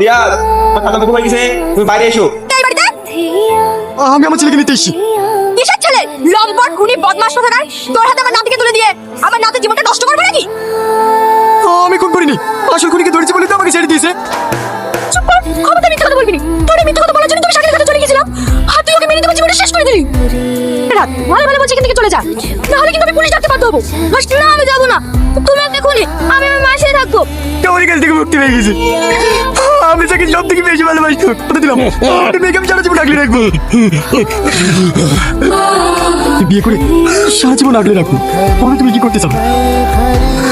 রিয়াজ, তোমার খালা ঘুমাই গেছে, তুমি বাইরে এসো। এই বাড়িতে আমি আমার ছেলেকে নিতে এসেছি। কিসের ছেলে? লম্পট খুনি বদমাশ কোথাকার। তোর হাতে আমার নাতিকে তুলে দিয়ে আমার নাতির জীবনটা নষ্ট করবে নাকি? আমি খুন করিনি, আসল খুনিকে ধরেছি বলে তো আমাকে ছেড়ে দিয়েছে। চুপ কর, ক্ষমতা মিথ্যা কথা বলবি না। তোর এই মিথ্যা কথা বলার জন্য তুমি শাকিলের কাছে চলে গেছিলাম, আর তুই ওকে মেরে তোমার জীবনটা শেষ করে দিলি। রাত ভালো ভালো বলছি এখান থেকে চলে যা, নাহলে কিন্তু আমি পুলিশ ডাকতে বাধ্য হবো। না আমি যাবো না, তুমি একটা খুনি, আমি আমার মায়ের সাথে থাকবো। ওর কাছ থেকে মুক্তি পেয়ে গেছি। আমি তাকে সব থেকে বেশি ভালোবাসি, কথা দিলাম মেয়েকে আমি সারা জীবন আগলে রাখবো। বিয়ে করে সারা জীবন আগলে রাখবো। তাহলে তুমি কি করতে চাও?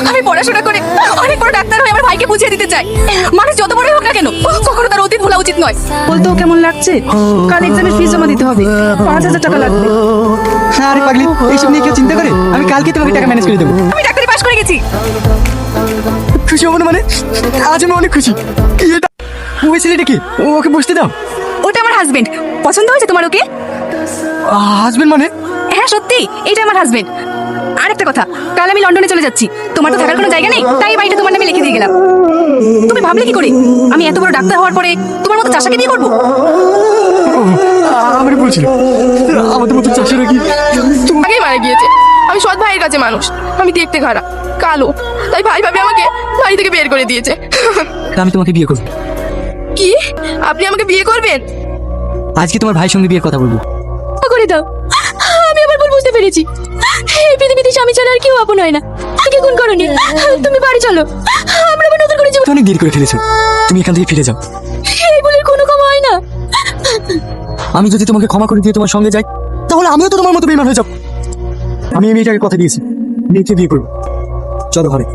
আমি পড়াশোনা করে অনেক বড় ডাক্তার হয়ে আমার ভাইকে বুঝিয়ে দিতে চাই, মানুষ যত বড়ই হোক না কেন কখনো তার অতীত ভোলা উচিত নয়। বলতেও কেমন লাগছে? কাল এক্সামের ফিস জমা দিতে হবে, 5,000 টাকা লাগবে। আরে পাগলি, এইসব নিয়ে কেউ চিন্তা করে? আমি কালকে তোমাকে টাকা ম্যানেজ করে দেবো। আমি ডাক্তারি পাশ করে গেছি। খুশি হবো না মানে? আজ আমি অনেক খুশি। এটা ওই ছেলেটা কি? ওকে বসতে দাও। ওটা আমার হাজবেন্ড। পছন্দ হয়েছে তোমার ওকে? হাজবেন্ড মানে? হ্যাঁ সত্যি, এটা আমার হাজবেন্ড। আর একটা কথা, কাল আমি লন্ডনে চলে যাচ্ছি, তোমার তো থাকার কোনো জায়গা নেই, তাই এই বাড়িটা তোমার নামে লিখে দিয়ে গেলাম। তুমি ভাবলে কি করে আমি এত বড় ডাক্তার হওয়ার পরে তোমার মতো চাষাকে বিয়ে করবো? আমারই বলছিল আমাদের মতো চাষিরা কি আগেই মারা গিয়েছে। আমি সৎ ভাইয়ের কাছে মানুষ, আমি দেখতে খারাপ কালো, তাই ভাই ভাবে আমাকে বাড়ি থেকে বের করে দিয়েছে। আমি তোমাকে বিয়ে করবো। কি? আপনি আমাকে বিয়ে করবেন? আজকে তোমার ভাইয়ের সঙ্গে বিয়ের কথা বলবো। করে দাও, আমি আবার ভুল বুঝতে পেরেছি। এই পৃথিবীতে স্বামী ছাড়া আর কেউ আপন হয় না। আমাকে খুন করনি, তুমি বাড়ি চলো, আমরা আবার নতুন করে জীবন। অনেক দেরি করে ফেলেছো, তুমি এখান থেকে ফিরে যাও। এই ভুলের কোনো ক্ষমা হয় না। আমি যদি তোমাকে ক্ষমা করে দিয়ে তোমার সঙ্গে যাই, তাহলে আমিও তো তোমার মতো বেইমান হয়ে যাব। আমি এই মেয়েটাকে কথা দিয়েছি, মেয়েকে বিয়ে করবো। চলো ঘরে।